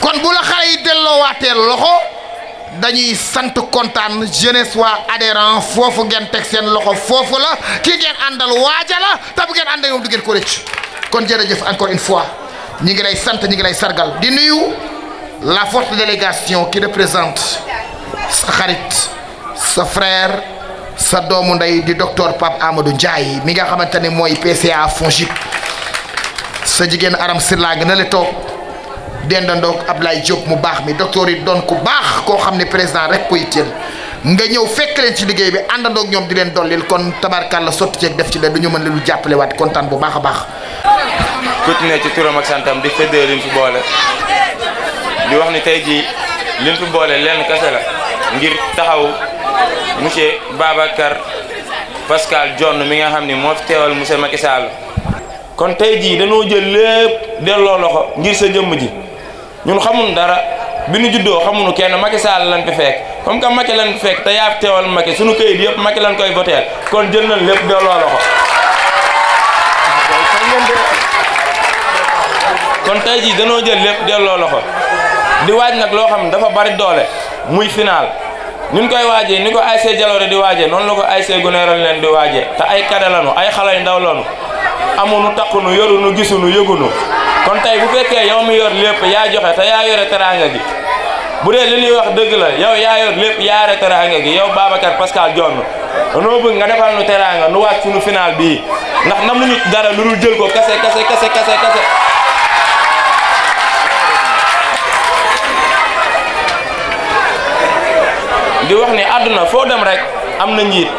kon bu la xale yi delloowaatee loxo dañuy sant kontaan jeunesse waa adhérent foofu ngeen teg seen loxo foofu la ki ngeen àndal waaja la te bu ngeen àndee moom du ngeen ko rëcc kon jërëjëf encore une fois ñi ngi lay sant ñi ngi lay sargal di nuyu la forte délégation qui représente sa xarit sa frère sa doomu ndey di docteur Pape Amadou Ndiaye mi nga xamante ne mooy PCA FONGIP sa jigéen Aram Sirla nga na le toog dendandoog Ablaye Diop mu baax mi docteur yi doon ku baax koo xam ne président rek ko yitteel nga ñëw fekk leen ci liggéey bi àndandoog ñoom di leen dollil kon tabarkàlla sotti ceeg def ci leen du ñu mën leen lu jàppale waat kontaan bu baax a baax. continuer ci turam ak santam di fédérer liñ fi boole di wax ni tey jii liñ fi boole lenn kese la ngir taxaw monsieur Babacar Pascal Dione mi nga xam ni moo fi teewal monsieur Macky Sall kon tey jii dañoo jël lépp delloo loxo ngir sa jëmm ji. ñun xamuñ dara bi ñu juddoo xamuñu kenn Macky Sall lañ fi fekk comme que Macky lañ fi fekk te yaa fi teewal Macky suñu këyit yëpp Macky lañ koy voteel kon jël nañ lépp delloo loxo kon tey jii danoo jël lépp delloo loxo di waaj nag loo xam ne dafa bari doole muy final ñu koy waajee ni ko ASC Jalooré di waajee noonu la ko ASC Gunóoral leen di waajee te ay kade lanu ay xale yu ndaw lanu amuñu takkunu yorunu gisunu yëgunu kon tey bu fekkee yow mi yor lépp yaa joxe te yaa yore teraanga gi bu dee li ñuy wax dëgg la yow yaa yor lépp yaa yore teraanga gi yow Babacar Pascal Dione danoo bëgg nga defal nu teraanga nu waat suñu final bii ndax namuñu dara lu dul jël ko kase di wax ni àdduna foo dem rek am na njiit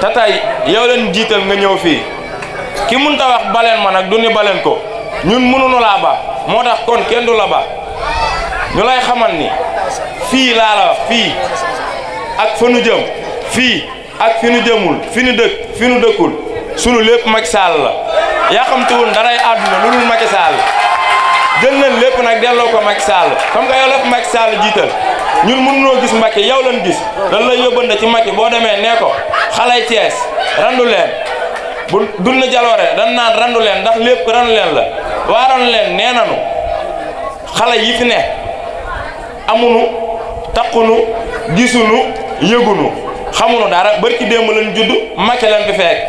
te tey yow leen jiital nga ñëw fii ki mënta wax baleen ma nag du ni baleen ko ñun mënuñu laa ba moo tax kon kenn du la ba ñu lay xamal ni fii laa la wax fii ak fa nu jëm fii ak fi nu jëmul fi nu dëkk fi nu dëkkul sunu lépp Macky Sall la yaa xam te woon daray àdduna lu dul Macky Sall jël nañ lépp nag delloo ko Macky Sall comme que yow la fi Macky Sall jiital ñun mënunoo gis Macky yow lañ gis lan lay yóbbante ci Macky boo demee nee ko xalay Thiès randu leen bu dund Jalooré dañ naan randu leen ndax lépp randu leen la waaroon leen nee nanu xale yi fi ne amunu takkunu gisunu yëgunu xamunu dara barki démb lañ judd Macky lañ fi fekk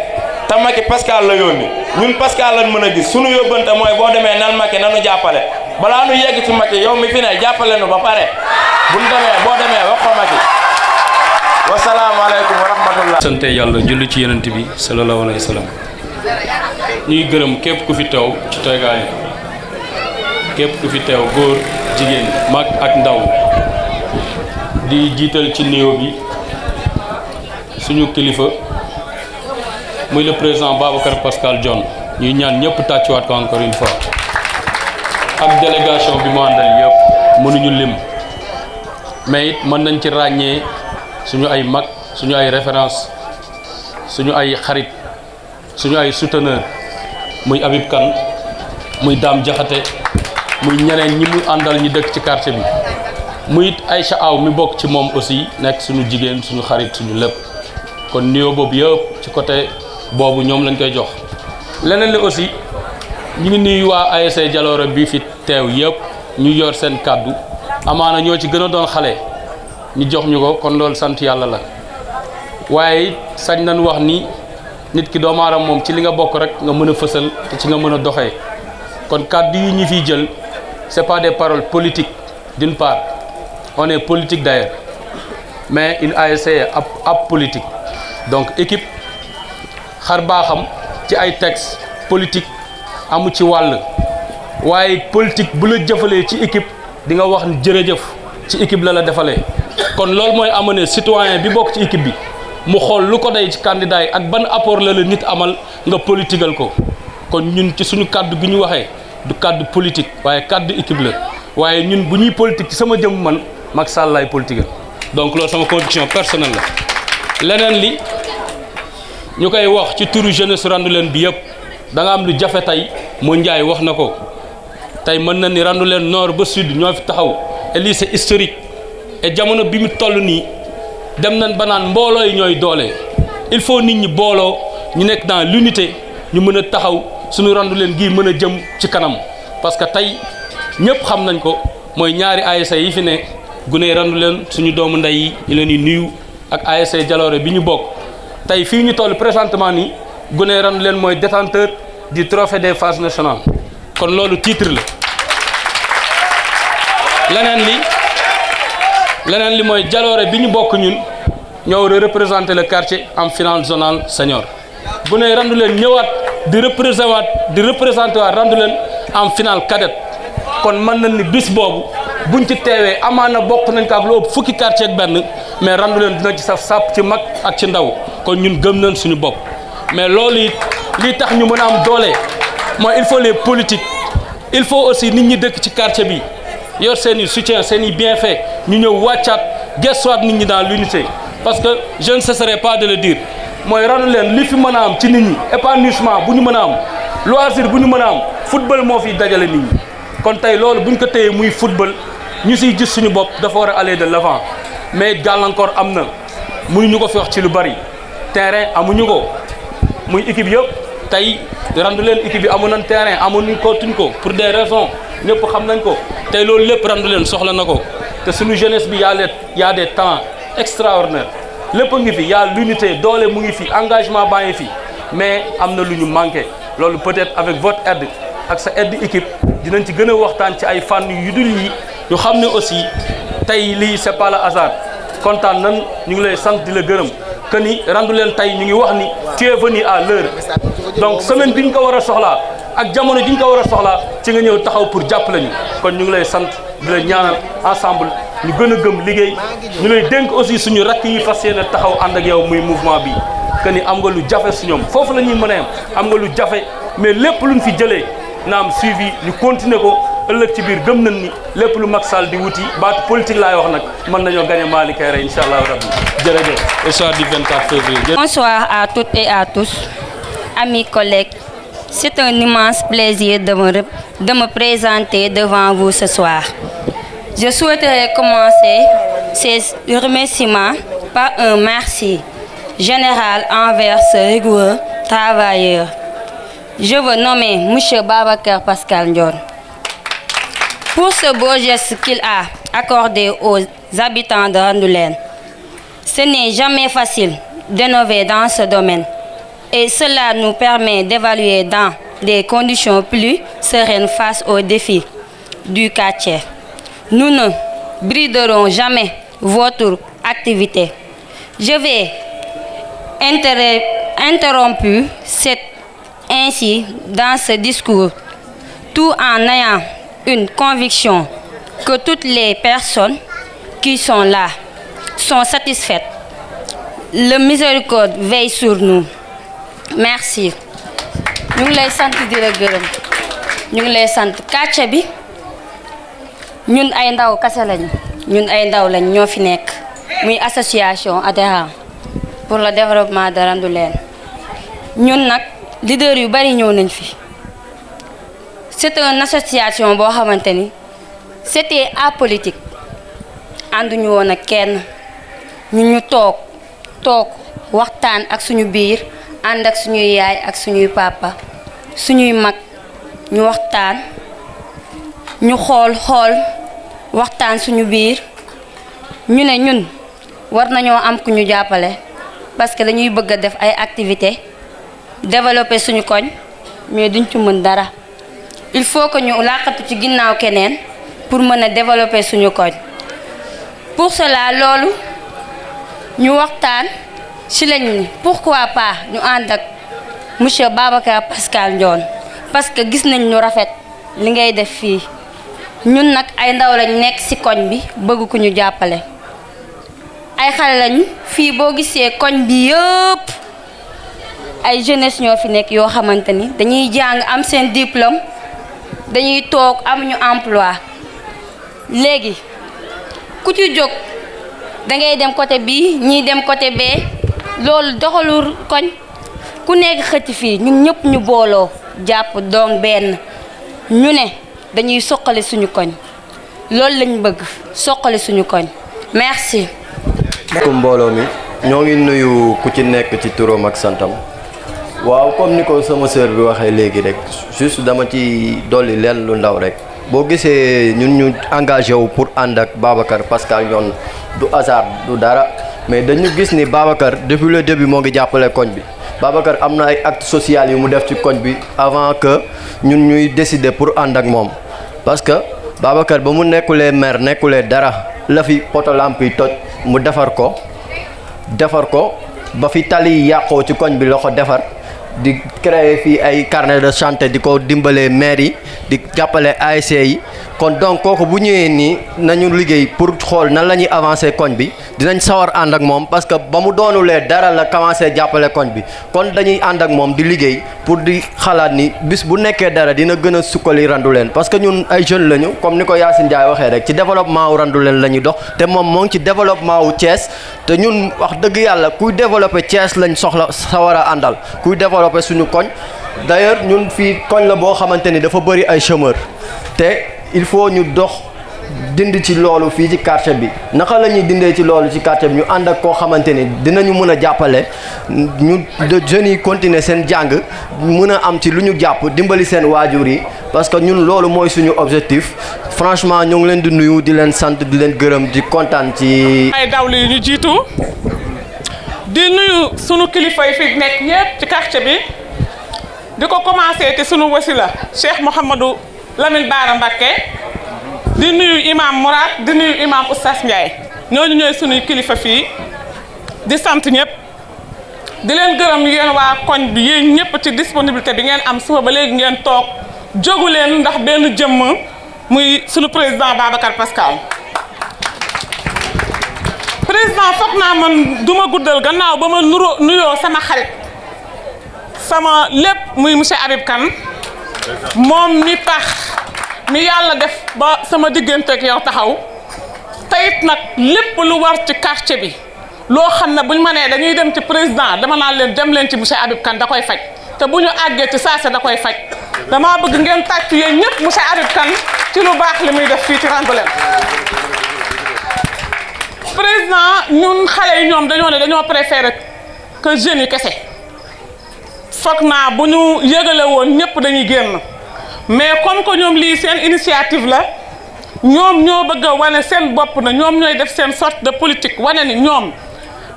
te Macky Pascal la yónni ñun Pascal lañ mën a gis sunu yóbbante mooy boo demee nan Macky nanu jàppale balaa nu yegg ci Macky yow mi fi ne jàppale nu ba pare buñ demee boo demee wax ko Macky wasalaamaaleykum wa rahmatullah. sante yàlla julli ci yenent bi sallallahu alayhi wa sallam ñuy gërëm képp ku fi teew ci teegaay képp ku fi teew góor jigéen mag ak ndaw di jiital ci néew bi suñu kilifa muy le président Babacar Pascal Dione ñuy ñaan ñëpp tàccuwaat ko encore une fois ak délégation bi mu àndal yëpp mënuñu lim mais it mën nañ ci ràññee suñu ay mag suñu ay référence suñu ay xarit suñu ay souteneur muy Habib Kane muy Dame Diakhaté muy ñeneen ñi mu àndal ñi dëkk ci quartier bi muy it Aïcha Aw mi bokk ci moom aussi nekk suñu jigéen suñu xarit suñu lépp kon nuyoo boobu yëpp ci côté boobu ñoom lañ koy jox leneen li aussi ñu ngi nuyu waa ASC Jalooré bi fi teew yëpp ñu yor seen kàddu amaana ñoo ci gën a doon xale ñu jox ñu ko kon loolu sant yàlla la waaye sañ nañ wax ni nit ki doomu aadama moom ci li nga bokk rek nga mën a fësal te ci nga mën a doxee kon kàddu yi ñu fiy jël c'est pas des paroles politiques d'une part on est politique d'ailleurs mais une ASC ab politique donc équipe xar baaxam ci ay texte politique amu ci wàll waaye politique bu la jëfalee ci équipe di nga wax jërëjëf ci équipe la defalee kon loolu mooy amener citoyen bi bokk ci équipe bi mu xool lu ko day ci candidat yi ak ban apport la nit amal nga politigal ko kon ñun ci suñu kàddu gi ñu waxee du kàddu politique waaye kàddu équipe la waaye ñun bu ñuy politique ci sama jëm man Macky Sall laay politigal donc loolu sama conviction personnelle la leneen li ñu koy wax ci turu jeunesse Randoulène bi yëpp da nga am lu jafe tey moo Ndiaye wax na ko tey mën na ni Randoulène nord ba sud ñoo fi taxaw et lii c'est historique et jamono bi mu toll nii dem nañ ba naan mbooloo yi ñooy doole il faut nit ñi booloo ñu nekk dans l'unité ñu mën a taxaw suñu Randoulène gii mën a jëm ci kanam parce que tey ñëpp xam nañ ko mooy ñaari ASC yi fi ne gune Randoulène suñu doomu ndey yi ñu leen di nuyu ak ASC Jaloore bi ñu bokk tey fii ñu toll présentement nii gune Randoulène mooy détenteur du trophée des phases nationales kon loolu titre la leneen li mooy Jaloore bi ñu bokk ñun ñoo war a représenter le quartier en finale zonale senior gune Randoulène ñëwaat di représenter waat Randoulène en finale cadette kon mën nañ ni bis boobu buñ ci teewee amaana bokk nañ ko ak lu ëpp fukki quartier ak benn mais Randoulène dina ci saf sàpp ci mag ak ci ndaw kon ñun gëm nañ suñu bopp mais loolu it li tax ñu mën a am doole mooy il faut les politiques il faut aussi nit ñi dëkk ci quartier bi yor seen i soutien seen i bienfait ñu ñëw wàccaat gestuwaat nit ñi dans l'unité parce que je ne cesserai pas de le dire mooy Randoulène li fi mën a am ci nit ñi épanouissement bu ñu mën a am loisir bu ñu mën a am football moo fi dajale nit ñi kon tey loolu bu ñu ko téyee muy football ñu siy gis suñu bopp dafa war a aller de l'avant mais gàllankoor am na mënuñu ko fi wax ci lu bari terrain amuñu ko muy équipe yëpp tey Randoulène équipe bi amoon nañ terrain amuñu ko tuñ ko pour des raisons ñëpp xam nañ ko tey loolu lépp Randoulène soxla na ko te suñu jeunesse bi y a des talents extraordinaires lépp a ngi fi y a l'unité doole mu ngi fi engagement baa ngi fi mais am na lu ñu manqué loolu peut-être avec votre aide ak sa aide équipe dinañ ci gën a waxtaan ci ay fànn yu dul yi ñu xam ne aussi tey lii c'est pas le hasard kontaan nan ñu ngi lay sant di la gërëm que ni Randoulène tey ñu ngi wax ni tu es venu à l'heure donc semaine bi ñu ko war a soxlaa ak jamono ji ñu ko war a soxlaa ci nga ñëw taxaw pour jàppale ñu kon ñu ngi lay sant di la ñaanal ensemble ñu gën a gëm liggéey ñu lay dénk aussi suñu rakk yi fas yéene taxaw ànd ak yow muy mouvement bi que ni am nga lu jafe su ñoom foofu la ñuy mën a am nga lu jafe mais lépp luñ fi jëlee na am suivi ñu continuer ko ëllëg ci biir gëm nañ ni lépp lu Macky Sall di wuti baatu politique laay wax nag mën nañoo gagné Mali Kairé incha allah rabbi jërëjëf au soir du 24 février. Bonsoir à toutes et à tous, amis collègues. C'est un immense plaisir de me présenter devant vous ce soir. Je souhaiterais commencer ces remerciements par un merci général envers ce rigoureux travailleur. Je veux nommer M. Babacar Pascal Ndione pour ce beau geste qu'il a accordé aux habitants de Randoulène. Ce n'est jamais facile d'innover dans ce domaine et cela nous permet d'évaluer dans des conditions plus sereines face aux défis du quartier. Nous ne briderons jamais votre activité. Je vais interrompre ainsi dans ce discours tout en ayant une conviction que toutes les personnes qui sont là sont satisfaites. Le miséricorde veille sur nous. Merci. ñu ngi lay sant di la gërëm ñu ngi lay sant quartier bi ñun ay ndaw kase lañu ñun ay ndaw lañ ñoo fi nekk muy association adhérent pour le développement de Randoulène ñun nag leader yu bari ñëw nañ fi. C'est une association boo xamante ni c'était apolitique ànduñu woon ak kenn ñu toog waxtaan ak suñu biir ànd ak suñuy yaay ak suñuy papa suñuy mag ñu waxtaan ñu xool waxtaan suñu biir ñu ne ñun war nañoo am ku ñu jàppale parce que dañuy bëgg a def ay activités développer suñu koñ mais duñ ci mën dara il faut que ñu làqatu ci ginnaaw keneen pour mën a développer suñu koñ pour cela loolu ñu waxtaan ci lañ ni pourquoi pas ñu ànd ak monsieur Babacar Pascal Ndione parce que gis nañ ñu rafet li ngay def fii ñun nag ay ndaw lañ nekk ci koñ bi bëgg ku ñu jàppale ay xale lañ fii boo gisee koñ bi yëpp ay jeunesse ñoo fi nekk yoo xamante ni dañuy jàng am seen diplôme dañuy toog amuñu emploi léegi ku ci jóg dangay dem côté bii ñii dem côté bee loolu doxalul koñ ku nekk xëcc fii ñun ñëpp ñu booloo jàpp doon benn ñu ne dañuy soqali suñu koñ loolu lañ bëgg soqali suñu koñ merci. mbooloo mi ñoo ngi nuyu ku ci nekk ci turam ak santam waaw comme ni ko sama sœur bi waxee léegi rek juste dama ci dolli leen lu ndaw rek boo gisee ñun ñu engagé wu pour ànd ak Babacar Pascal Ndione du hasard du dara mais dañu gis ni Babacar depuis le début moo ngi jàppale koñ bi Babacar am na ay actes sociaux yu mu def ci koñ bi avant que ñun ñuy décider pour ànd ak moom parce que Babacar ba mu nekkulee maire nekkulee dara la fi poto lampe yi toj mu defar ko ba fi tali yi yàqoo ci koñ bi la ko defar di créer fii ay carnet de santé di ko dimbalee maire yi di jàppale ASC yi kon donc kooku bu ñëwee nii nañu liggéey pour xool nan la ñuy avancer koñ bi dinañ sawar ànd ak moom parce que ba mu doonulee dara la commencé jàppale koñ bi kon dañuy ànd ak moom di liggéey pour di xalaat ni bis bu nekkee dara dina gën a sukkali Randoulène parce que ñun ay jeunes lañu comme ni ko Yacine Ndiaye waxee rek ci développement wu Randoulène la ñuy dox te moom moo ngi ci développement wu Thiès te ñun wax dëgg yàlla kuy développer Thiès lañ soxla sawar a àndal kuy développer suñu koñ d'ailleurs ñun fii koñ la boo xamante ni dafa bëri ay chômeurs te il faut ñu dox dindi ci loolu fii ci quartier bi naka la ñuy dindee ci loolu ci quartier bi ñu ànd ak koo xamante ni dinañu mën a jàppale ñu de jeunes yi continuer seen jàng mën a am ci lu ñu jàpp dimbali seen waajur yi parce que ñun loolu mooy suñu objectif franchement ñoo ngi leen di nuyu di leen sant di leen gërëm di kontaan ci. ay dawlu yi ñu jiitu di nuyu sunu kilifa yi fi nekk yépp ci quartier bi di ko commencé te sunu wasila Cheikh Mouhamadou Lamine Bara Mbacké di nuyu imam Mourad di nuyu imam Oustaz Ndiaye ñooñu ñooy sunuy kilifa fii di sant ñëpp di leen gërëm yéen waa koñ bi yéen ñëpp ci disponibilité bi ngeen am suba ba léegi ngeen toog jógu leen ndax benn jëmm muy sunu président Babacar Pascal. président foog naa man duma guddal gannaaw ba ma nuyoo sama xarit sama lépp muy monsieur Habib Kane moom mi tax mi yàlla def ba sama diggante ak yow taxaw teyit nag lépp lu war ci quartier bi loo xam ne buñ ma nee dañuy dem ci président dama naan leen dem leen ci monsieur Habib Kane da koy faj te bu ñu àggee ci saase da koy faj damaa bëgg ngeen tàcc yéen ñëpp monsieur Habib Kane ci lu baax li muy def fii ci Randoulène président ñun xale yi ñoom dañoo ne dañoo préféré que jeunes yi kese foog naa bu ñu yëgale woon ñëpp dañuy génn mais comme que ñoom lii seen initiative la ñoom ñoo bëgg a wane seen bopp na ñoom ñooy def seen sorte de politique wane ni ñoom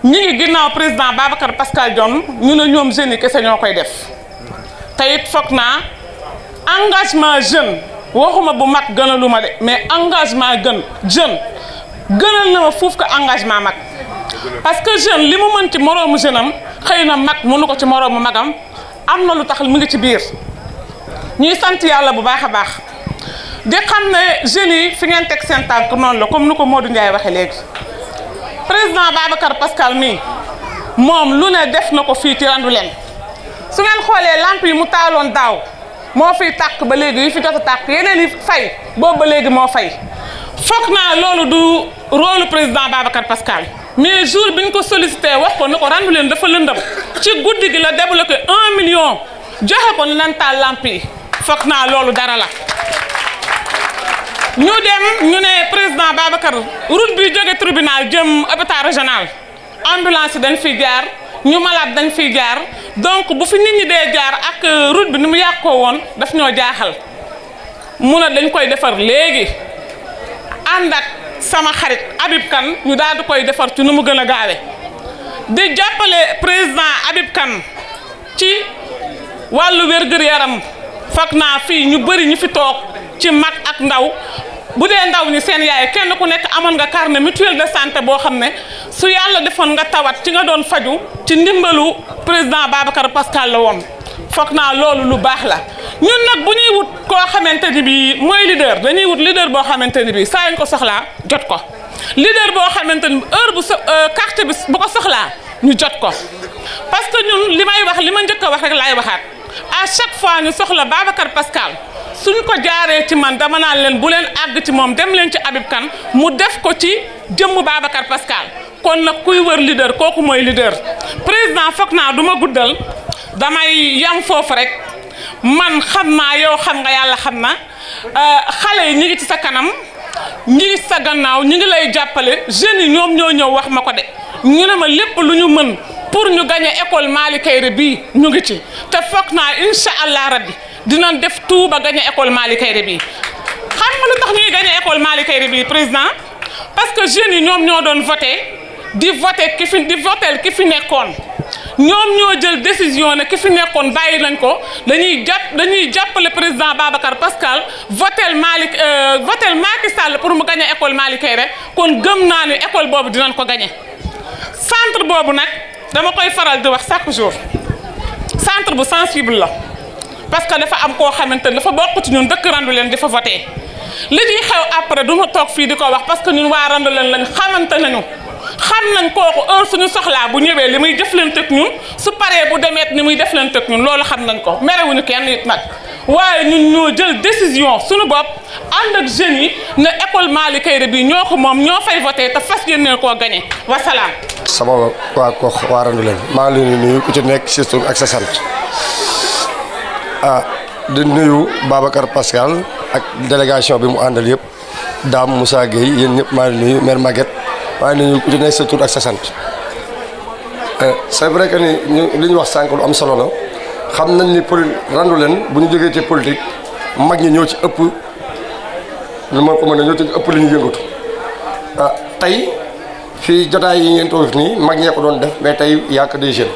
ñi ngi ginnaaw président Babacar Pascal Ndione ñu ne ñoom jeunes yi kese ñoo koy def te it foog naa engagement jeune waxuma bu mag gënalu ma de mais engagement jeune gënal na ma fuuf ko engagement mag parce que jeune li mu mën ci moroomu jeune am xëy na mag mënu ko ci moroomu magam am na lu tax mu ngi ci biir ñuy sant yàlla bu baax a baax di xam ne jeunes yi fi ngeen teg seen tànk noonu la comme ni ko Modou Ndiaye waxee léegi président Babacar Pascal mii moom lu ne def na ko fii ci Randoulène su ngeen xoolee lamp yi mu taaloon daaw moo fiy tàkk ba léegi yi fi jot a tàkk yeneen yi fay boobu ba léegi moo fay foog naa loolu du rôle président Babacar Pascal mais jour bi ñu ko sollicité wax ko ni ko Randoulène dafa lëndëm ci guddi gi la débloqué 1 million joxe ko ni leen taal lamp yi foog naa loolu dara la ñu dem ñu ne président Babacar route bi jóge tribunal jëm hôpital régional ambulance yi dañ fiy jaar ñu malade dañ fiy jaar donc bu fi nit ñi dee jaar ak route bi ni mu yàqoo woon daf ñoo jaaxal mu ne dañ koy defar léegi ànd ak sama xarit Habib Kane ñu daal di koy defar ci nu mu gën a gaawe di jàppale président Habib Kane ci wàllu wér-gu-yaram foog naa fii ñu bëri ñu fi toog ci mag ak ndaw bu dee ndaw ñi seen yaay kenn ku nekk amoon nga carnet mutuel de santé boo xam ne su yàlla defoon nga tawat ci nga doon faju ci ndimbalu président Babacar Pascal la woon foog naa loolu lu baax la ñun nag bu ñuy wut koo xamante ni bii mooy leader dañuy wut leader boo xamante ni bii saa ñu ko soxlaa jot ko leader boo xamante ni heure bu quartier bi bu ko soxlaa ñu jot ko parce que ñun li may wax li ma njëkk a wax rek laay waxaat à chaque fois ñu soxla Babacar Pascal suñ ko jaaree ci man dama naan leen bu leen àgg ci moom dem leen ci Habib Kane mu def ko ci jëmm Babacar Pascal kon nag kuy wër leader kooku mooy leader président foog naa du ma guddal damay yam foofu rek man xam naa yow xam nga yàlla xam na xale yi ñu ngi ci sa kanam ñi ngi sa gannaaw ñi ngi lay jàppale jeunes yi ñoom ñoo ñëw wax ma ko de ñu ne ma lépp lu ñu mën pour ñu gagné école Mali Kaïré bii ñu ngi ci te foog naa incha allah rabbi dinañ def tout ba gagné école Mali Kaïré bii xam nga lu tax ñuy gagné école Mali Kaïré bii président parce que jeunes yi ñoom ñoo doon voté di voté ki fi nekkoon ñoom ñoo jël décision ne ki fi nekkoon bàyyi nañ ko dañuy jàppale président Babacar Pascal votel Macky Sall pour mu gagné école Mali Kaïré kon gëm naa ne école boobu dinañ ko gagné centre boobu nag dama koy faral di wax chaque jour centre bu sensible la parce que dafa am koo xamante ne dafa bokk ci ñun dëkk Randoulène di fa voté li ciy xew après du ma toog fii di ko wax parce que ñun waa Randoulène lañ xamante nañu xam nañ kooku heure suñu soxlaa bu ñëwee li muy jëflanteeg ñun su paree bu demeet ni muy deflanteeg ñun loolu xam nañ ko merewuñu kenn it nag waaye ñun ñoo jël décision suñu bopp ànd ak jeunes yi ne école Mali Kaïré bi ñoo ko moom ñoo fay voté te fas yéene koo gagné wasalaam. sama waa gox waa Randoulène maa ngi leen di nuyu ku ci nekk si tur ak sa sant di nuyu Babacar Pascal ak délégation bi mu àndal yëpp Dame Moussa Gueye yéen ñëpp maa ngi nuyu maire Maguette maa ngi nuyu ku ci nekk sa tur ak sa sant c'est vrai que ni li ñu wax sànq lu am solo la xam nañ ni Randoulène bu ñu jógee ci politique mag ñi ñoo ci ëpp lu ma ko mën a ñoo ci ëpp li ñu yëngatu tey fii jotaay yi ngeen toog nii mag ñee ko doon def mais tey y a que des jeunes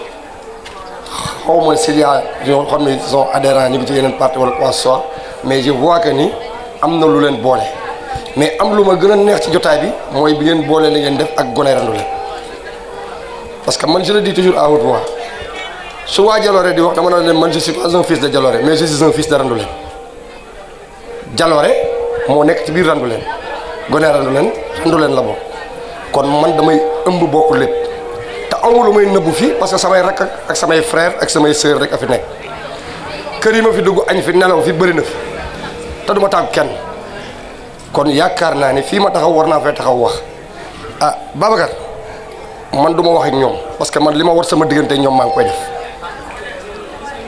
xaw ma s'il y a yoo xam ne sont adhérents ñu ngi ci yeneen parti wala quoi que ce soit mais je vois que ni am na lu leen boole mais am lu ma gën a neex ci jotaay bi mooy bi ngeen boole li ngeen def ak gone Randoulène parce que man je le dis toujours à haute voix su waa Jalooré di wax dama ne leen man je suis pas un fils de Jalooré mais je suis un fils de Randoulène Jalooré moo nekk ci biir Randoulène gone Randoulène la bokk kon man damay ëmb bokk lépp te amul lu may nëbbu fii parce que samay rakk ak samay frère ak samay sœur rek a fi nekk kër yi ma fi dugg añ fi nelaw fi bëri na fi te du ma tàggu kenn kon yaakaar naa ni fii ma taxaw war naa fay taxaw wax Babacar man du ma wax ak ñoom parce que man li ma war sama diggante ñoom maa ngi koy def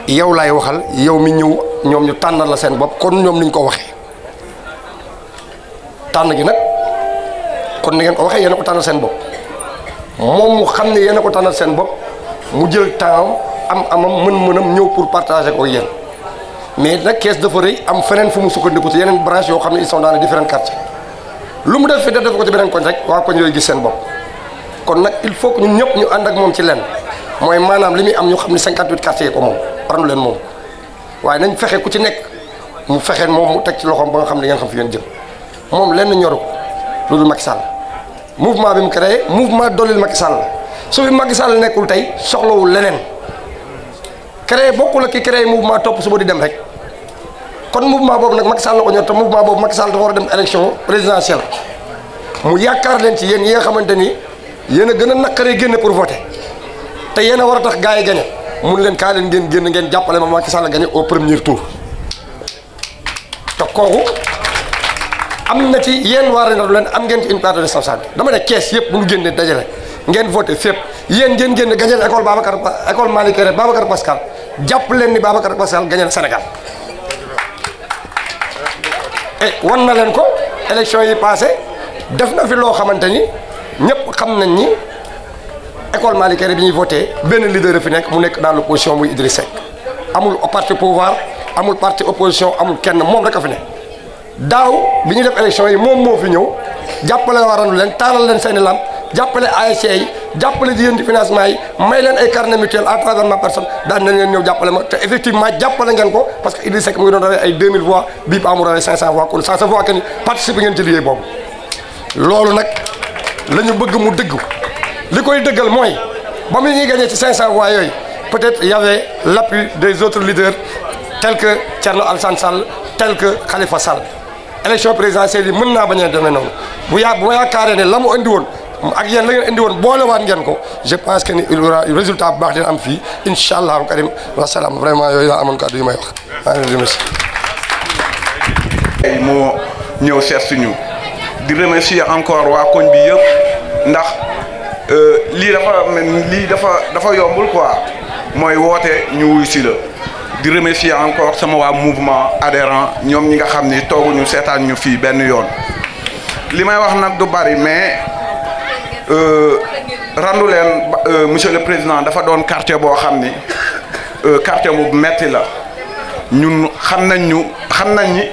yow laay waxal yow mi ñëw ñoom ñu tànnal la seen bopp kon ñoom niñ ko waxee tànn gi nag kon ni ngeen ko waxee yéen a ko tànnal seen bopp moom mu xam ne yéen a ko tànnal seen bopp mu jël temps amam mën-mënam ñëw pour partager ko yéen mais nag kees dafa rëy am feneen fu mu sukkandiku ci yeneen branche yoo xam ne ils sont dans les différents quartiers lu mu def fi def ko ci beneen koñ rek waa koñ yooyu gis seen bopp kon nag il faut que ñun ñëpp ñu ànd ak moom ci lenn mooy maanaam li muy am ñu xam ne 58 quartiers yi ko moom Randoulène moom waaye nañ fexe ku ci nekk mu fexee moom mu teg ci loxoom ba nga xam ne ngeen xam fi ngeen jëm moom lenn ñoru ko lu dul Macky Sall mouvement bi mu créé mouvement dooleel Macky Sall su fi Macky Sall nekkul tey soxlawul leneen créé bokkul ak ki créé mouvement topp suba di dem rek kon mouvement boobu nag Macky Sall la ko ñor te mouvement boobu Macky Sall dafa war a dem élection présidentielle mu yaakaar leen ci yéen yi nga xamante ni yéen a gën a naqaree génne pour voter te yéen a war a tax gars yi gagné mun leen kaa leen ngeen génn ngeen jàppale ma Macky Sall gagné au premier tour te kooku am na ci yéen waa Randoulène am ngeen ci une part de responsabilité dama ne kees yëpp bu ñu génnee dajale ngeen voté fépp yéen ngeen génn gagné école Mali Kaïré Babacar Pascal jàpp leen ni Babacar Pascal gagné na Sénégal et wan na leen ko élection yi passé def na fi loo xamante ni ñëpp xam nañ ni école Mali Kaïré bi ñuy voté benn leader fi nekk mu nekk dans l'opposition muy Idriss Seck amul parti pouvoir amul parti opposition amul kenn moom rek a fi nekk daaw bi ñu def élection yi moom moo fi ñëw jàppale waa Randoulène taalal leen seeni lamp jàppale ASC yi jàppale jigéen di financement yi may leen ay carnet mutuel à travers ma personne daan nañ leen ñëw jàppale ma te effectivement jàppale ngeen ko parce que Idriss Seck mu ngi doon rawee ay 2000 voix bii ba mu rawee 500 voix kon ça se voit que ni participer ngeen ci liggéey boobu loolu nag la ñu bëgg mu dëgg li koy dëggal mooy ba mu ñuy gagné ci 500 voix yooyu peut-être y avait l'appui des autres leaders tels que Thierno Alassane Sall tel que Khalifa Sall élection présidentielle yi mën naa bañ a demee noonu bu ma yaakaaree ne la mu andi woon ak yéen la ngeen indi woon boolewaat ngeen ko je pense que ni il y aura résultat bu baax dina am fii incha allahu karim wasalaam vraiment yooyu laa amoon kàddu yu may wax maa ngi leen di remercier. moo ñëw seet suñu di remercier encore waa koñ bi yëpp ndax lii dafa yombul quoi mooy woote ñu wuy si la di remercier encore sama waa mouvement adhérent ñoom ñi nga xam ni tooguñu seetaan ñu fii benn yoon li may wax nag du bari mais Randoulène monsieur le président dafa doon quartier boo xam ni quartier bu metti la ñun xam nañ ni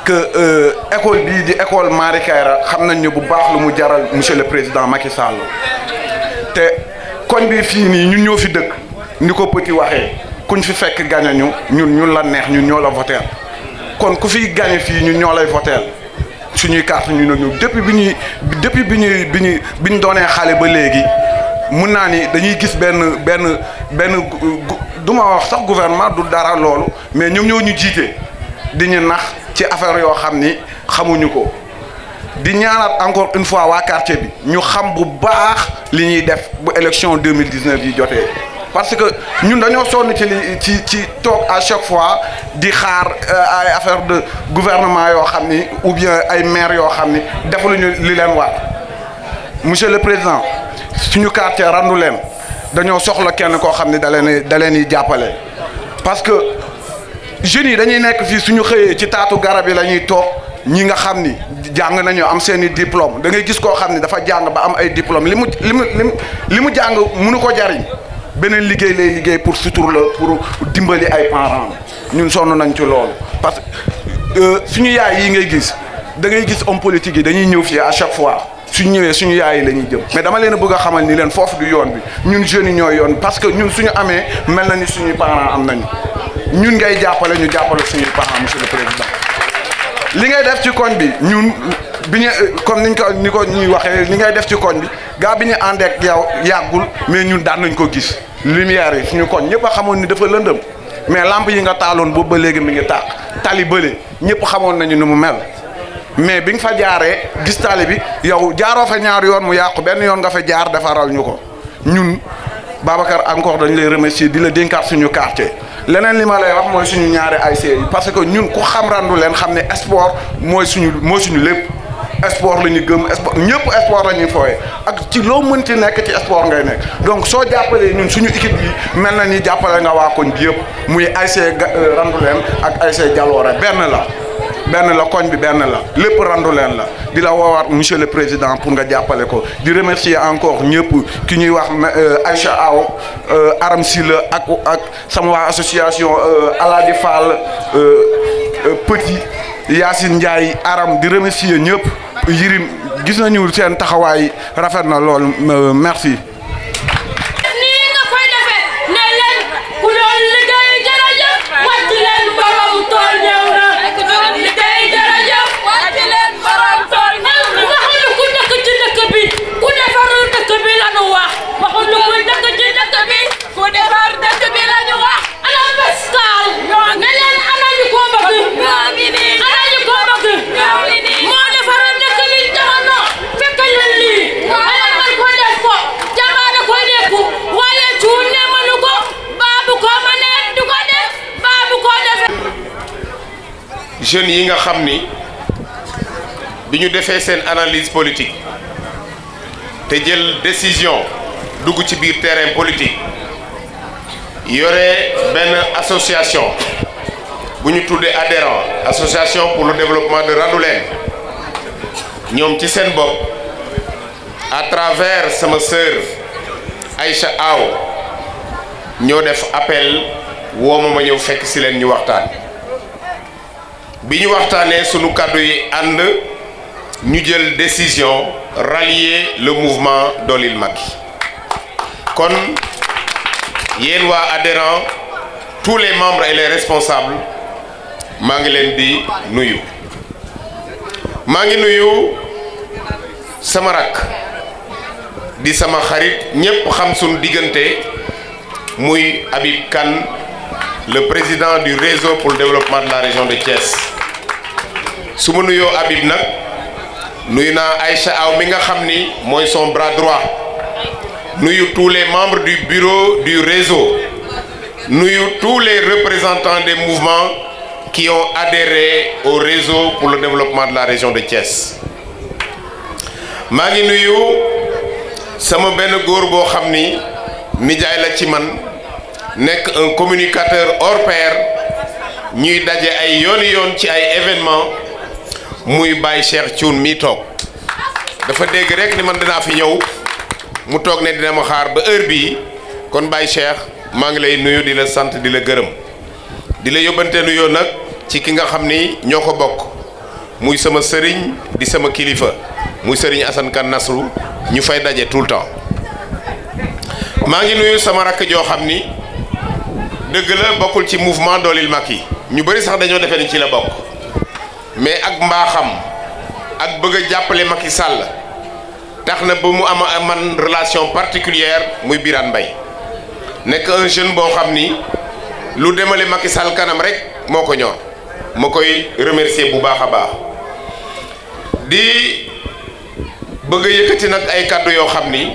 que école bii di école Mari Kaïra xam nañ ñu bu baax lu mu jaral monsieur le président Macky Sall te koñ bi fii nii ñun ñoo fi dëkk ni ko Petit waxee kuñ fi fekk gañe ñun la neex ñun ñoo la voteel kon ku fiy gañe fii ñun ñoo lay voteel suñuy carte ñu ne ñu depuis bi ñu doonee xale ba léegi mun naa ni dañuy gis benn du ma wax sax gouvernement du dara loolu mais ñoom ñoo ñu jiite di ñu nax ci affaire yoo xam ni xamuñu ko di ñaanaat encore une fois waa quartier bi ñu xam bu baax li ñuy def bu élection 2019 yi jotee parce que ñun dañoo sonn ci toog à chaque fois di xaar ay affaire de gouvernement yoo xam ni ou bien ay maire yoo xam ni defaluñu li leen war monsieur le président suñu quartier Randoulène dañoo soxla kenn koo xam ni da leen di jàppale parce que jeunes yi dañuy nekk fii suñu xëyee ci taatu garab yi la ñuy toog ñi nga xam ni jàng nañu am seeni diplôme da ngay gis koo xam ni dafa jàng ba am ay diplôme li mu jàng mënu ko jariñ beneen liggéey lay liggéey pour sutur la pour dimbali ay parents ñun sonn nañ ci loolu parce que suñu yaay yi ngay gis da ngay gis homme politique yi dañuy ñëw fii à chaque fois suñu ñëwee suñu yaay yi la ñuy jëm mais dama leen a bëgg a xamal ni leen foofu du yoon bi ñun jeunes yi ñooy yoon parce que ñun suñu amee mel na ni suñuy parents am nañu ñun ngay jàppale ñu jàppale suñuy parents monsieur le président li ngay def ci koñ bi ñun bi ñu comme ni ko ñuy waxee li ngay def ci koñ bi gaa bi ñu àndee ak yow yàggul mais ñun daan nañ ko gis lumière yi suñu koñ ñëpp a xamoon ni dafa lëndëm mais lampe yi nga taaloon boobu ba léegi mi ngi tàq tali bële ñëpp xamoon nañu ni mu mel mais bi nga fa jaaree gis tali bi yow jaaroo fa ñaar yoon mu yàqu benn yoon nga fa jaar defaral ñu ko ñun Babacar encore dañ lay remercier di la dénkaat suñu quartier leneen li ma lay wax mooy suñu ñaari ASC yi parce que ñun ku xam Randoulène xam ne sport mooy suñu lépp sport la ñu gëm sport ñëpp sport la ñuy fooye ak ci loo mënti nekk ci sport ngay nekk donc soo jàppalee ñun suñu équipe yi mel na ni jàppale nga waa koñ bi yëpp muy ASC Randoulène ak ASC Jaloore benn la koñ bi benn la lépp Randoulène la di la woowaat monsieur le président pour nga jàppale ko di remercier encore ñëpp ki ñuy wax Aïcha Aw Aram Silla ak sama waa association Alaaji Fall Petit Yacine Ndiaye Aram di remercier ñëpp Yirim gis nañu seen taxawaay rafet na lool merci. jeunes yi nga xam ni bi ñu defee seen analyse politique te jël décision dugg ci biir terrain politique yore benn association bu ñu tuddee adhérent association pour le développement de Randoulène ñoom ci seen bopp à travers sama sœur Aïcha Aw ñoo def appel woo ma ñëw fekk si leen ñu waxtaan bi ñu waxtaanee sunu kàddu yi ànd ñu jël décision rallier le mouvement Doolil Macky kon yéen waa adhérents tous les membres et les responsables maa ngi leen di nuyu maa ngi nuyu sama rak di sama xarit ñépp xam sunu diggante muy Habib Kane le président du réseau pour le développement de la région de Thiès su ma nuyoo Habib nag nuyu naa Aïcha Aw mi nga xam ni mooy son bras droit nuyu tous les membres du bureau du réseau nuyu tous les représentants des mouvements qui ont adhéré au réseau pour le développement de la région de Thiès maa ngi nuyu sama benn góor boo xam ni nijaay la ci man nekk un communicateur hors pair ñuy daje ay yooni yoon ci ay événements muy Baye Cheikh Thioune mi toog dafa dégg rek ni man dinaa fi ñëw mu toog ne dina ma xaar ba heure bii kon Baye Cheikh maa ngi lay nuyu di la sant di la gërëm di la yóbbante nuyoo nag ci ki nga xam ni ñoo ko bokk muy sama sëriñ di sama kilifa muy sëriñ Assane Kane Nasrou ñu fay daje tout le temps maa ngi nuyu sama rakk joo xam ni dëgg la bokkul ci mouvement Doolil Macky ñu bëri sax dañoo defee ni ci la bokk mais ak mbaaxam ak bëgg a jàppale Macky Sall tax na ba mu am man relation particulière muy Birane Mbaye nekk un jeune boo xam ni lu demale Macky Sall kanam rek moo ko ñor ma koy remercier bu baax a baax di bëgg a yëkkati nag ay kàddu yoo xam ni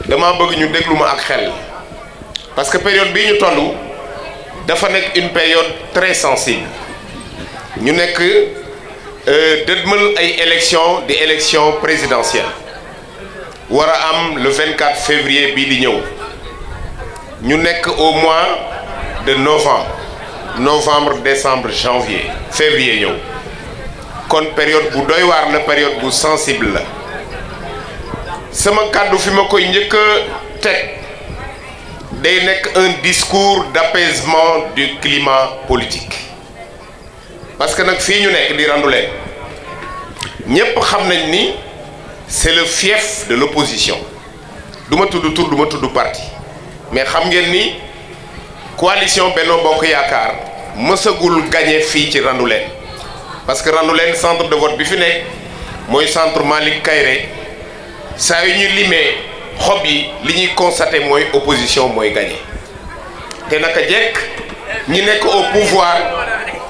dama bëgg ñu déglu ma ak xel parce que période bii ñu toll dafa nekk une période très sensible ñu nekk dëdmal ay élection di élection présidentielle war a am le 24 février bii di ñëw ñu nekk au mois de novembre décembre janvier février ñëw kon période bu doy waar la période bu sensible la sama kàddu fi ma koy njëkk a teg day nekk un discours d'apaisement du climat politique parce que nag fii ñu nekk di Randoulène ñépp xam nañ ni c'est le fief de l'opposition du ma tudd tur du ma tudd parti mais xam ngeen ni coalition Benno Bokk Yaakaar mësagul gagné fii ci Randoulène parce que Randoulène centre de vote bi fi nekk mooy centre Malick Kayré saa yu ñu limee xob yi li ñuy constaté mooy opposition mooy gagné te naka jekk ñi nekk au pouvoir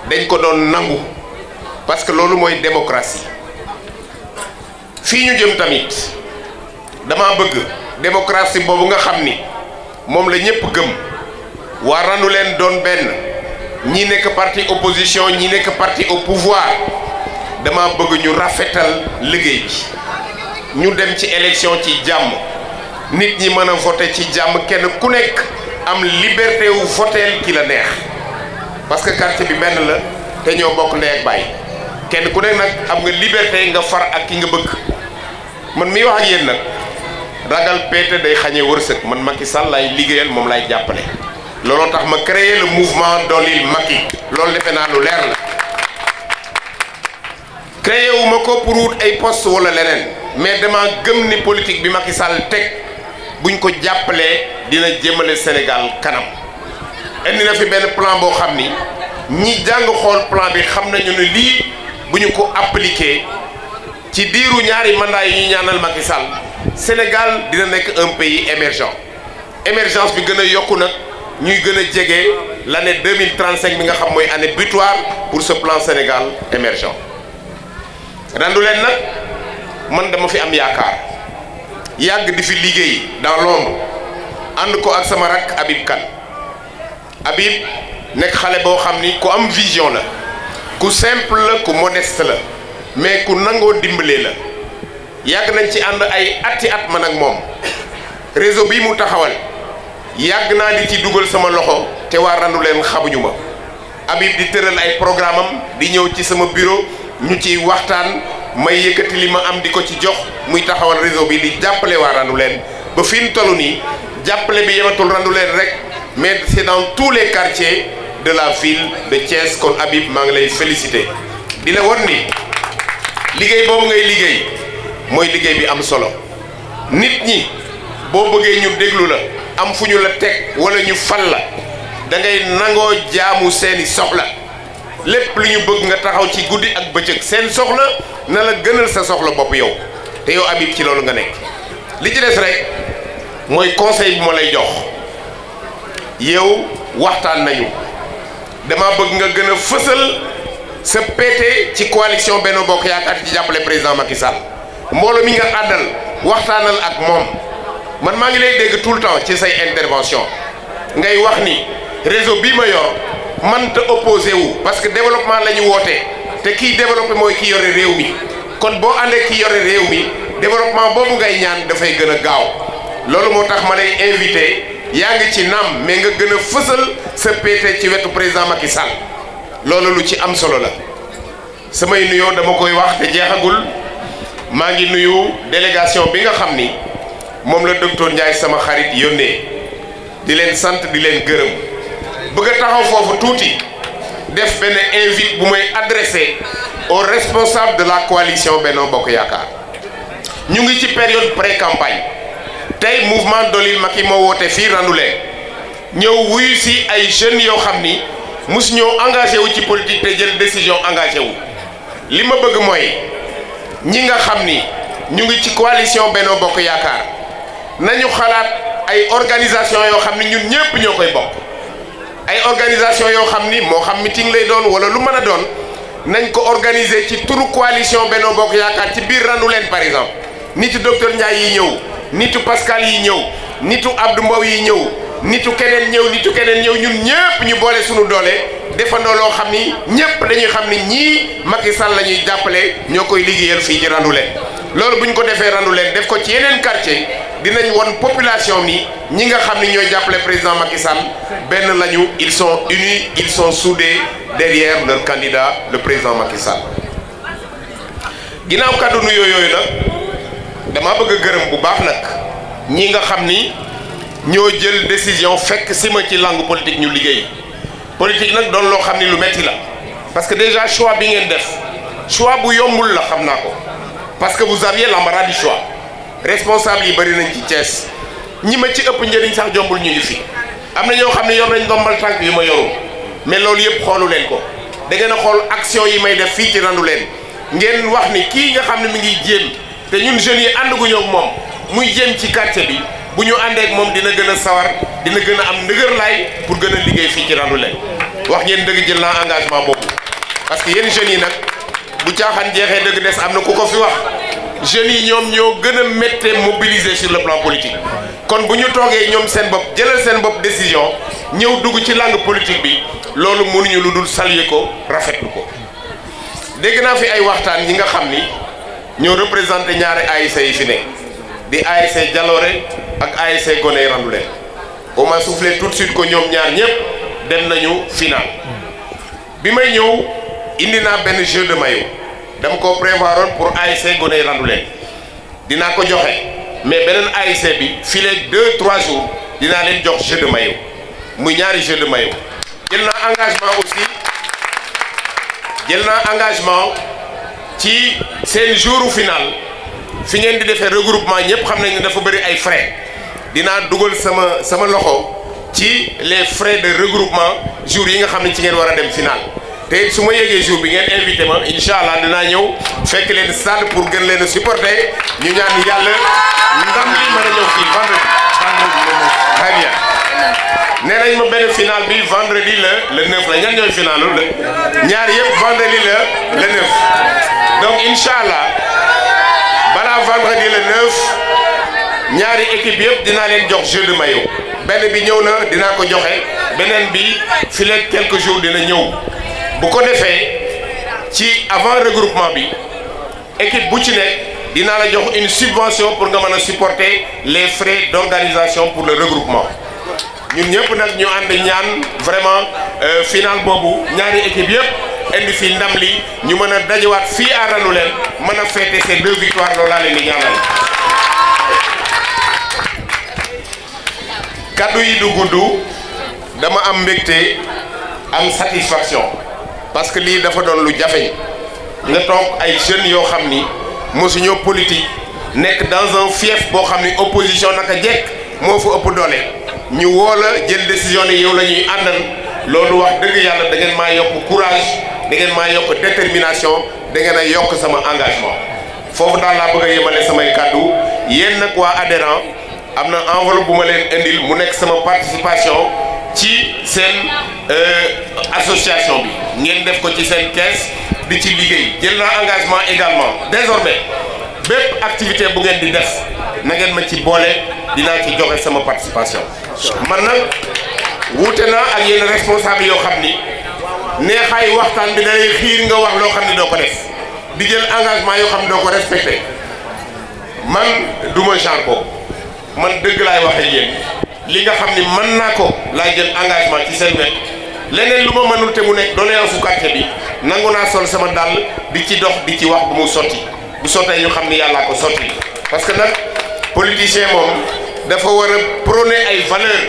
dañ ko doon nangu parce que loolu mooy démocratie fii ñu jëm tamit dama bëgg démocratie boobu nga xam ni moom la ñépp gëm waa Randoulène doon benn ñi nekk parti opposition ñi nekk parti au pouvoir dama bëgg ñu rafetal liggéey bi ñu dem ci élection ci jàmm nit ñi mën a voter ci jàmm kenn ku nekk am liberté wu voter ki la neex parce que quartier bi benn la te ñoo bokk ndey ak baay kenn ku nekk nag am nga liberté nga far ak ki nga bëgg man miy wax ak yéen nag ragal péete day xañee wërsëg man Macky Sall lay liggéeyal moom lay jàppale looloo tax ma créer le mouvement Doolil Macky loolu defe naa lu leer la créé wu ma ko pour wut ay poste wala leneen mais dama gëm ni politique bi Macky Sall teg buñ ko jàppalee dina jëmale Sénégal kanam indi na fi benn plan boo xam ni ñi jàng xool plan bi xam nañu ne lii bu ñu ko appliqué ci diiru ñaari mandat yi ñuy ñaanal Macky Sall Sénégal dina nekk un pays émergent émergence bi gën a yokku nag ñuy gën a jege l'année 2035 bi nga xam mooy année butoir pour ce plan Sénégal émergent Randoulène nag man dama fi am yaakaar yàgg di fi liggéey dans l'ombre ànd ko ak sama rak Habib Kane Habib nekk xale boo xam ni ku am vision la ku simple la ku modeste la mais ku nangoo dimbalee la yàgg nañ ci ànd ay ati at man ak moom réseau bii mu taxawal yàgg naa di ci dugal sama loxo te waa Randoulène xamuñu ma Habib di tëral ay programme am di ñëw ci sama bureau ñu ciy waxtaan may yëkkati li ma am di ko ci jox muy taxawal réseau bi di jàppale waa Randoulène ba fi ñu toll nii jàppale bi yematul Randoulène rek mais c'est dans tous les quartiers de la ville de Thiès kon Habib maa ngi lay féliciter di la won ni liggéey boobu ngay liggéey mooy liggéey bi am solo nit ñi boo bëggee ñu déglu la am fu ñu la teg wala ñu fal la da ngay nangoo jaamu seeni soxla lépp lu ñu bëgg nga taxaw ci guddi ak bëccëg seen soxla na la gënal sa soxla bopp yow te yow Habib ci loolu nga nekk li ci des rek mooy conseil bi ma lay jox yow waxtaan nañu dama bëgg nga gën a fësal sa péete ci coalition Benno Bokk Yaakaar ci jàppale président Macky Sall mbooloo mi nga àndal waxtaanal ak moom man maa ngi lay dégg tout le temps ci say intervention ngay wax ni réseau bii ma yor man te opposé wu parce que développement la ñu wootee te kiy développé mooy ki yore réew mi kon boo àndee ki yore réew mi développement boobu ngay ñaan dafay gën a gaaw loolu moo tax ma lay invité yaa ngi ci naam mais nga gën a fësal sa péete ci wetu président Macky Sall loolu lu ci am solo la samay nuyoo dama koy wax te jeexagul maa ngi nuyu délégation bi nga xam ni moom la docteur Ndiaye sama xarit yónnee di leen sant di leen gërëm bëgg a taxaw foofu tuuti def benn invite bu may adressé aux responsables de la coalition Benno Bokk Yaakaar ñu ngi ci période pré-campagne tey mouvement Dolil Macky moo woote fii Randoulène ñëw wuyu si ay jeunes yoo xam ni mus ñoo engagé wu ci politique te jël décision engagé wu li ma bëgg mooy ñi nga xam ni ñu ngi ci coalition Benno Bokk Yaakaar nañu xalaat ay organisation yoo xam ni ñun ñëpp ñoo koy bokk ay organisation yoo xam ni moo xam meeting lay doon wala lu mën a doon nañ ko organiser ci turu coalition Benno Bokk Yaakaar ci biir Randoulène par exemple nitu docteur Ndiaye yi ñëw nitu Pascal yi ñëw nitu Abdou Mbow yi ñëw nitu keneen ñëw ñun ñëpp ñu boole suñu doole defandoo loo xam ni ñëpp dañuy xam ni ñii Macky Sall la ñuy jàppale ñoo koy liggéeyal fii ci Randoulène loolu bu ñu ko defee Randoulène def ko ci yeneen quartier dinañ won population ni ñi nga xam ni ñooy jàppale président Macky Sall benn lañu ils sont unis ils sont soudés derrière leur candidat le président Macky Sall ginnaaw kàddu nuyoo yooyu nag dama bëgg a gërëm bu baax nag ñi nga xam ni ñoo jël décision fekk si ma ci langue politique ñu liggéey politique nag doon loo xam ni lu metti la parce que déjà choix bi ngeen def choix bu yombul la xam naa ko parce que vous aviez l'embarras du choix responsable yi bëri nañ ci Thiès ñi ma ci ëpp njëriñ sax jombul ñu ngi fi am na ñoo xam ne yor nañ ndombal tànk yu ma yorul mais loolu yëpp xoolu leen ko da ngeen a xool action yi may def fii ci Randoulène ngeen wax ni kii nga xam ne mi ngi jéem te ñun jeunes yi àndaguñu ak moom muy jéem ci quartier bi bu ñu àndee ak moom dina gën a sawar dina gën a am ndëgërlaay pour gën a liggéey fii ci Randoulène wax ngeen dëgg jël naa engagement boobu parce que yéen jeunes yi nag bu caaxaan jeexee dëgg des am na ku ko fi wax jeunes yi ñoom ñoo gën a méttee mobiliser sur le plan politique kon bu ñu toogee ñoom seen bopp jëlal seen bopp décision ñëw dugg ci langue politique bi loolu mënuñu lu dul saluer ko rafetlu ko dégg naa fi ay waxtaan yi nga xam ni ñoo représenté ñaari ASC yi fi nekk di ASC Jalooré ak ASC Goney Randoulène on m'a soufflé tout de suite ko ñoom ñaar ñëpp dem nañu final bi may ñëw indi naa benn jeu de maillot dama ko prévoiroon pour ASC Goney Randoulène dinaa ko joxe mais beneen ASC bi fileeg 2-3 jours dinaa leen jox jeu de maillot muy ñaari jeu de maillot jël naa engagement ci seen jouru final fi ngeen di defee regroupement ñëpp xam nañ ne dafa bëri ay frais dinaa dugal sama loxo ci les frais de regroupement jour yi nga xam ne ci ngeen war a dem final te su ma yéegee jour bi ngeen invité ma incha allah dinaa ñëw fekk leen stade pour gën leen a supporter ñu ñaan yàlla ndam li mën a ñëw fii vendredi très bien nee nañ ma benn final bi vendredi le 9 la ñan ñooy finalu la ñaar yëpp vendredi le 9 donc incha allah balaa vendredi le 9 ñaari équipe yëpp dinaa leen jox jeu de maillot benn bi ñëw na dinaa ko joxe beneen bi fileeg quelques jours dina ñëw bu ko defee ci avant regroupement bi équipe bu ci nekk dinaa la jox une subvention pour nga mën a supporter les frais d'organisation pour le regroupement ñun ñëpp nag ñu ànd ñaan vraiment final boobu ñaari équipe yëpp indi fi ndam li ñu mën a dajewaat fii à Randoulène mën a fêter ces 2 victoires loolu laa leen di ñaanal. kaddu yi du gudd dama am mbégte am satisfaction parce que lii dafa doon lu jafeñ nga toog ay jeunes yoo xam ni mosuñoo politique nekk dans un fief boo xam ni opposition naka jekk moo fa ëpp doole ñu woo la jël décision ni yow la ñuy àndal loolu wax dëgg yàlla da ngeen maa yokk courage da ngeen maa yokk détermination da ngeen a yokk sama engagement foofu daal laa bëgg a yemale samay kàddu yéen nag waa adhérent am na enveloppe bu ma leen indil mu nekk sama participation ci seen association bi ngeen def ko ci seen caisse di ci liggéey jël naa engagement également désormais bépp activité bu ngeen di def na ngeen ma ci boole dinaa ci joxe sama participation man nag wuute naa ak yenn responsable yoo xam ni neexaay waxtaan bi dalay xiir nga wax loo xam ni doo ko def di jël engagement yoo xam ne doo ko respecté man du ma genre boobu man dëgg laay wax ak yéen li nga xam ni mën naa ko laay jël engagement ci seen wet leneen lu ma mënul te mu nekk doléance su quartier bi nangu naa sol sama dàll di ci dox di ci wax bu mu sotti bu sottee ñu xam ni yàllaa ko sotti parce que nag politicien moom dafa war a prôner ay valeurs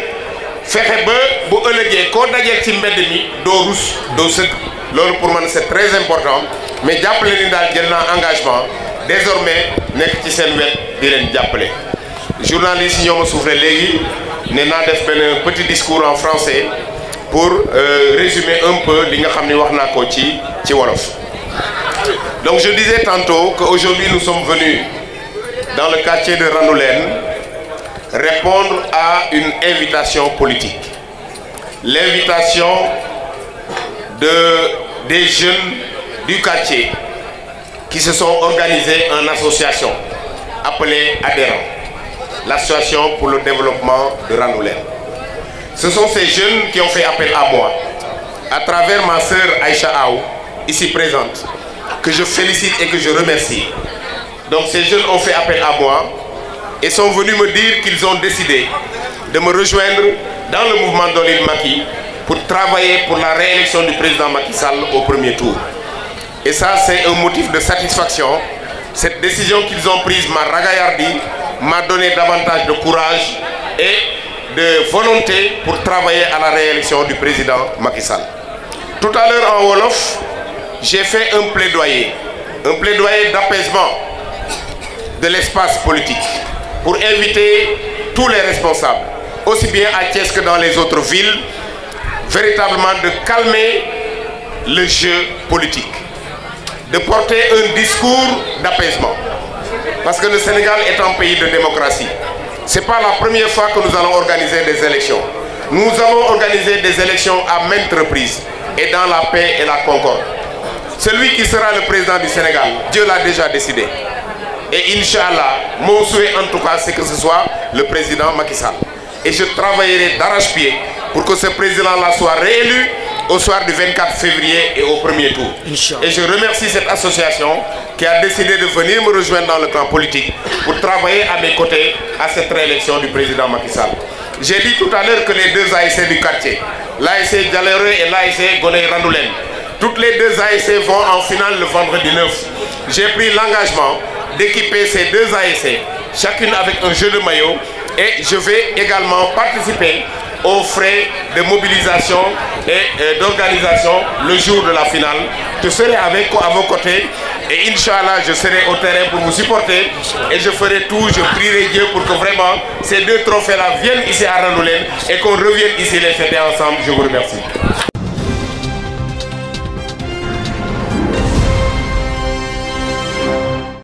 fexe ba bu ëllëgee koo dajeel ci mbedd mi doo rus doo sëgg loolu pour man c'est très important mais jàppale ni daal jël naa engagement désormais nekk ci seen wet di leen jàppale. journalistes yi ñoo ma soufflé léegi ne naa def benn petit discours en français pour résumer un peu li nga xam ni wax naa ko ci wolof. Donc je disais tantôt qu'aujourd'hui nous sommes venus dans le quartier de Randoulène répondre à une invitation politique. L'invitation des jeunes du quartier qui se sont organisés en association appelée Adhérents, l'association pour le développement de Randoulène. Ce sont ces jeunes qui ont fait appel à moi, à travers ma sœur Aïcha Aou, ici présente, que je félicite et que je remercie. Donc ces jeunes ont fait appel à moi et sont venus me dire qu'ils ont décidé de me rejoindre dans le mouvement Dolil Macky pour travailler pour la réélection du président Macky Sall au premier tour. Et ça, c'est un motif de satisfaction. Cette décision qu'ils ont prise m'a ragaillardi, m'a donné davantage de courage et de volonté pour travailler à la réélection du président Macky Sall. Tout à l'heure en Wolof, j'ai fait un plaidoyer d'apaisement de l'espace politique pour inviter tous les responsables, aussi bien à Thiès que dans les autres villes, véritablement de calmer le jeu politique, de porter un discours d'apaisement. Parce que le Sénégal est un pays de démocratie. Ce n'est pas la première fois que nous allons organiser des élections. Nous avons organisé des élections à maintes reprises et dans la paix et la concorde. Celui qui sera le président du Sénégal, Dieu l'a déjà décidé. Et Inch'Allah, mon souhait en tout cas, c'est que ce soit le président Macky Sall. Et je travaillerai d'arrache-pied pour que ce président-là soit réélu au soir du 24 février et au premier tour. Et je remercie cette association qui a décidé de venir me rejoindre dans le camp politique pour travailler à mes côtés à cette réélection du président Macky Sall. J'ai dit tout à l'heure que les deux ASC du quartier, l'ASC Dialéreux et l'ASC Goney Randoulène, toutes les deux ASC vont en finale le vendredi 9. J'ai pris l'engagement d'équiper ces deux ASC, chacune avec un jeu de maillot, et je vais également participer aux frais de mobilisation et d'organisation le jour de la finale. Je serai à vos côtés et Inch'Allah, je serai au terrain pour vous supporter et je ferai tout, je prierai Dieu pour que vraiment ces deux trophées-là viennent ici à Randoulène et qu'on revienne ici les fêter ensemble. Je vous remercie.